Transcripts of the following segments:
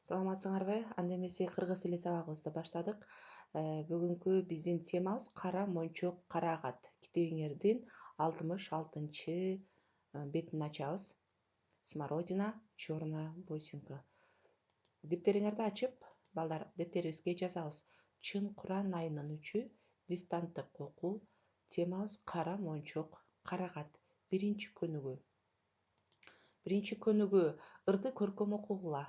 Саламатсыңарбы? Анда эмесе кыргыз тили сабагыбызды баштадык. Бүгүнкү биздин темабыз кара мончок карагат. Китебиңердин 66 бетин ачабыз. Смородина, черная бусинка. Дептериңерди ачып, балдар, дептерибизге жазабыз. Чын Куран айынын 3-ү, дистанттык окуу. Темабыз кара мончок карагат. Биринчи көнүгүү ырды көркөм окугула.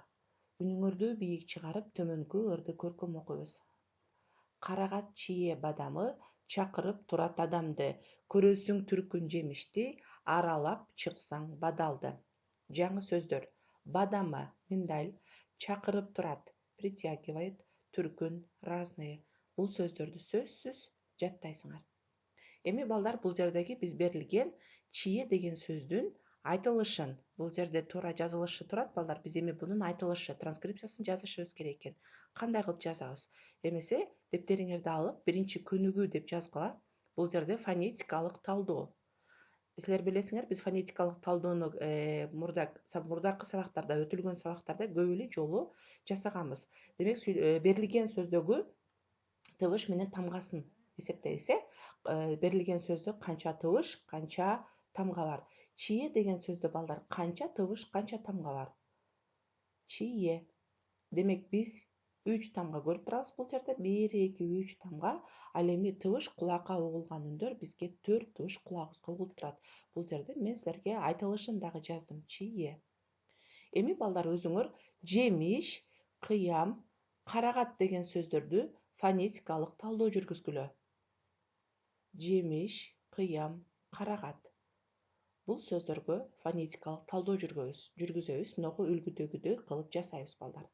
Үнүңөрдү бийик чыгарып, төмөнгө ырды көркөм окуйбуз. Карагат чие бадамы, чакырып турат адамды. Көрөсүң түркүн жемишти, аралап чыксаң бадалды. Жаңы сөздөр. Бадамы, миндаль, чакырып турат, притягивает, түркүн, разные. Бул сөздөрдү сөзсүз жаттайсыңар. Эми балдар, бул жердеги биз берилген чие деген сөздүн айтылышын, бул жерде туура жазылышы турат, балдар, биз эми бунун айтылышы, транскрипциясын жазышыбыз керек экен. Кандай кылып жазабыз? Эмесе, дептериңерди алып, биринчи көнүгүү деп жазгыла. Бул жерде фонетикалык талдоо. Силер билесиңер, биз фонетикалык талдоону мурдакы сабактарда, өтүлгөн сабактарда көп эле жолу жасаганбыз. Демек, берилген сөздөгү тыбыш менен тамгасын эсептейбиз. Берилген сөздө канча тыбыш, канча тамга бар. Чие деген сөздө, балдар, канча тыбыш, канча тамга бар? Чие. Демек, биз 3 тамга көрүп турабыз бул жерде. 1, 2, 3 тамга. Ал эми тыбыш кулакка угулган үндөр бизге 4 тыбыш кулагыбызга угулуп турат. Бул жерде мен силерге айтылышын дагы жаздым. Чие. Эми, балдар, өзүңөр жемиш, кыям, карагат деген сөздөрдү фонетикалык талдоо жүргүзгүлө. Жемиш, кыям, карагат. Бул сөздөргө фонетикалык талдоо жүргүзөбүз. Мыногу үлгүдөгүдөй кылып жасайбыз, балдар.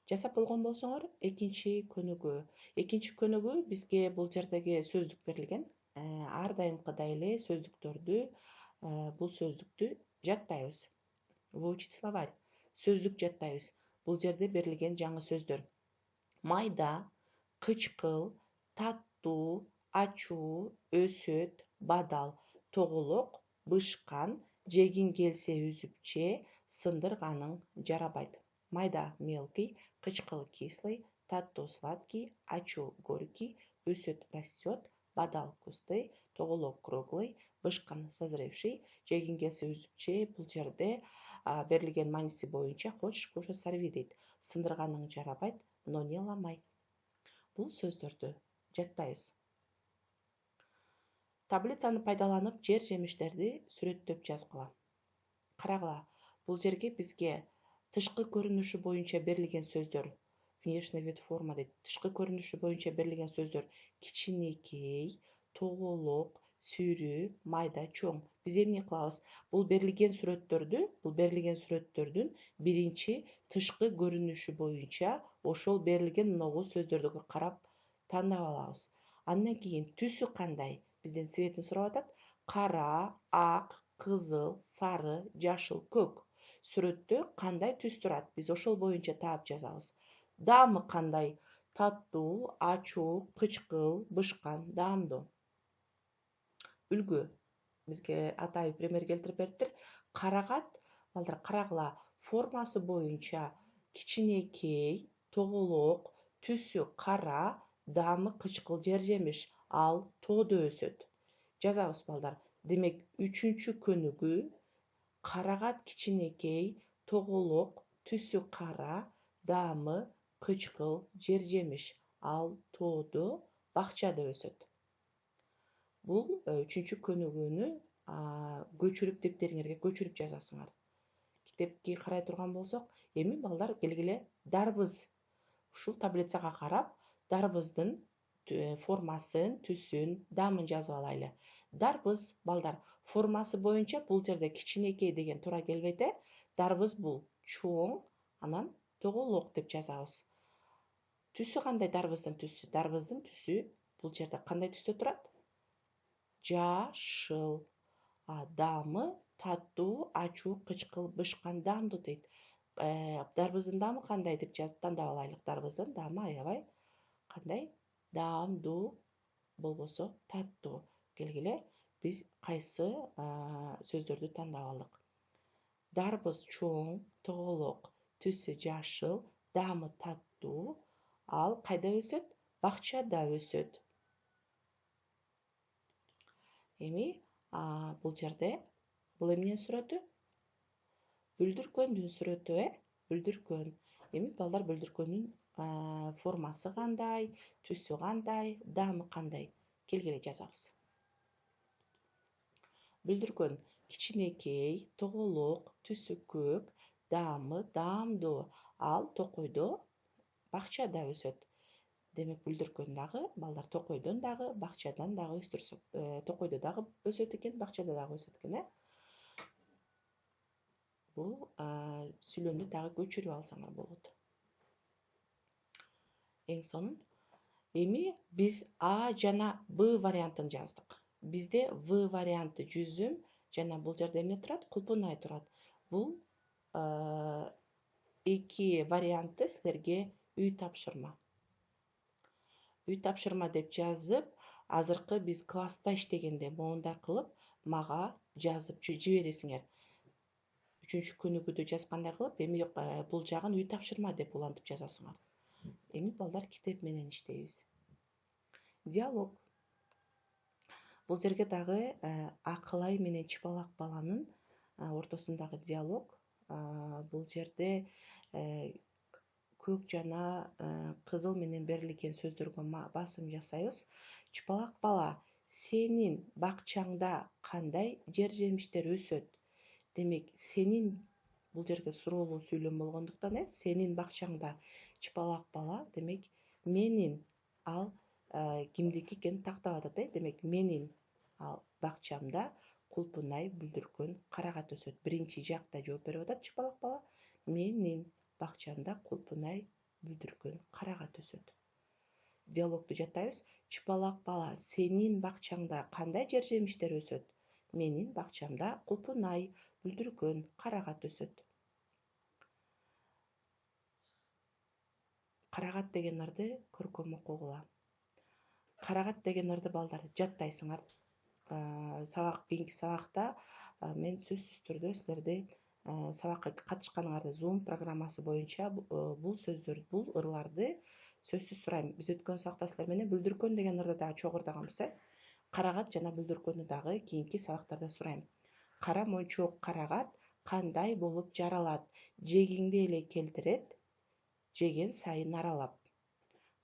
Жасап болгон болсоңор, экинчи көнүгүү. Экинчи көнүгүү бизге бул жердеги сөздүк берилген. Ар дайымкыдай эле сөздүктөрдү, бул сөздүктү жаттайбыз. Выучить словарь. Сөздүк жаттайбыз. Бул жерде берилген жаңы сөздөр. Майда, кычкыл, таттуу, ачуу, өсөт, бадал, тоголок, бышкан, жегиң келсе үзүпче, сындырганың жарабайт. Майда мелкий, кычкыл кислый, таттуу сладкий, ачуу горький, өсөт растет, бадал густый, тоголок круглый, бышкан созревший, жегиң келсе үзүпче. Бул жерде берилген мааниси боюнча хочешь кушать сорви дейт. Сындырганың жарабайт, но не ломай. Бул сөздөрдү жаттайбыз. Таблицаны пайдаланып жер жемиштерди сүрөттөп жазгыла. Карагыла. Бул жерге бизге тышкы көрүнүшү боюнча берилген сөздөр. Внешний вид форма дейт. Тышкы көрүнүшү боюнча берилген сөздөр: кичинекей, тоголок, сүрүү, майда, чоң. Биз эмне кылабыз? Бул берилген сүрөттөрдүн биринчи тышкы көрүнүшү боюнча ошол берилген многу сөздөрдү карап тандап алабыз. Андан кийин түсү кандай? Бизден цветин сурап атат. Кара, ак, кызыл, сары, жашыл, көк. Сүрөттө кандай түс турат? Биз ошол боюнча таап жазабыз. Даамы кандай? Таттуу, ачуу, кычкыл, бышкан, даамдуу. Үлгү. Бизге атайын пример келтирип бериптир. Карагат, балдар, карагыла. Формасы боюнча кичинекей, тоголок, түсү кара, даамы кычкыл жер жемиш. Ал тоодо өсөт. Жазабыз, балдар. Демек, 3-чү көнүгүү карагат кичинекей, тоголок, түсү кара, даамы кычкыл жер жемиш. Ал тоодо, бакчада өсөт. Бул 3-чү көнүгүүнү көчүрүп дептериңерге көчүрүп жазасыңар. Китепти карай турган болсок, эми, балдар, келгиле дарбыз. Ушул таблицага карап, дарбыздын формасын, түсүн, даамын жазып алайлы. Дарбыз, балдар, формасы боюнча бул жерде кичинекей деген туура келбейт. Дарбыз бул чоң, анан тоголок деп жазабыз. Түсү кандай дарбыздын түсү? Дарбыздын түсү бул жерде кандай түстө турат? Жашыл. Даамы таттуу, ачуу, кычкыл, бышкан, даамдуу дейт. Дарбыздын даамы кандай деп тандап алайлык. Дарбыздын даамы аябай кандай? Даамдуу, болбосо таттуу. Келгиле, биз кайсы сөздөрдү тандап алдык? Дарбыз чоң, тоголок, түсү жашыл, даамы таттуу. Ал кайда өсөт? Бакчада өсөт. Эми бул жерде бул эмненин сүрөтү? Бүлдүркөндүн сүрөтү, бүлдүркөн. Эми балдар бүлдүркөндүн формасы кандай, түсү кандай, даамы кандай? Келгиле жазабыз. Бүлдүркөн кичинекей, тоголок, түсү көк, даамы даамдуу. Ал токойдо, бакчада өсөт. Демек бүлдүркөн дагы балдар токойдон дагы, бакчадан дагы өстүрсөк, токойдо дагы өсөт экен, бакчада дагы өсөт экен, Бул сүйлөмдү дагы көчүрүп алсаңар болот. Эң сонун. Эми биз А жана Б вариантын жаздык. Бизде В варианты жүзүм жана бул жерде эмне турат? Кулпунай турат. Бул эки вариантты силерге үй тапшырма. Үй тапшырма деп жазып, азыркы биз класста иштегенде моундай кылып мага жазып жибересиңер. 3-күнүгүдө жазгандай кылып, эми бул жагын үй тапшырма деп улантып жазасыңар. Эми балдар китеп менен иштейбиз. Диалог. Бул жерге дагы Акылай менен Чыпалак баланын ортосундагы диалог. Бул жерде көк жана кызыл менен берилген сөздөргө басым жасайбыз. Чыпалак бала, сенин бакчаңда кандай жер жемиштер өсөт? Демек, сенин бул жерге суроолуу сүйлөм болгондуктан, сенин бакчаңда. Чыпалак бала, демек, менин, ал кимдики экенин тактап атат, демек, менин ал бакчамда кулпунай, бүлдүркөн, карагат өсөт. Биринчи жакта жооп берип атат чыпалак бала. Менин бакчамда кулпунай, бүлдүркөн, карагат өсөт. Диалогду жаттайбыз. Чыпалак бала, сенин бакчаңда кандай жер жемиштер өсөт? Менин бакчамда кулпунай, бүлдүркөн, карагат өсөт. Карагат деген ырды көркөм окугула. Карагат деген ырды балдар жаттайсыңар. Кийинки сабакта мен сөзсүз түрдө силерди сабакка катышканыңарды Zoom программасы боюнча бул сөздөрдү, бул ырларды сөзсүз сурайм. Биз өткөн сабакта силер менен бүлдүркөн деген ырды дагы чогулдаганбыз, Карагат жана бүлдүркөндү дагы кийинки сабактарда сурайм. Кара мончок карагат кандай болуп жаралат? Жегиңди эле келтирет, жеген сайын аралап.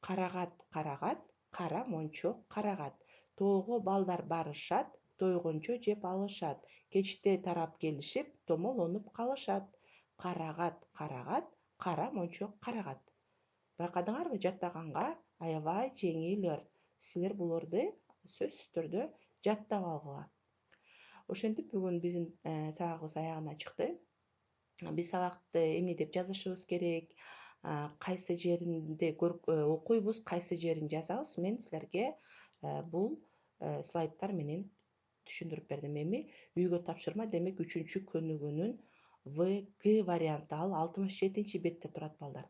Карагат, карагат, кара мончок карагат. Тоого балдар барышат, тойгончо жеп алышат. Кечте тарап келишип, томолонуп калышат. Карагат, карагат, кара мончок карагат. Байкадыңарбы, жаттаганга аябай жеңил ыр. Силер буларды сөзсүз түрдө жаттап алгыла. Ошентип бүгүн биздин сабагыбыз аягына чыкты. Биз сабакты эмне деп жазышыбыз керек, кайсы жеринде окуйбуз, кайсы жерин жазабыз, мен силерге бул слайдтар менен түшүндүрүп бердим. Эми үйгө тапшырма, демек 3-көнүгүнүн В-Г варианты, ал 67 бетте турат балдар.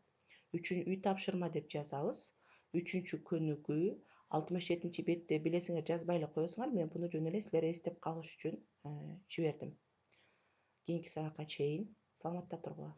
Үй тапшырма деп жазабыз. 3-көнүгү 67 бетте, билесиңер, жазбай эле коесуңар. Мен буну жөн эле силер эстеп калыш үчүн жибердим. Кийинки сабакка чейин саламатта тургула.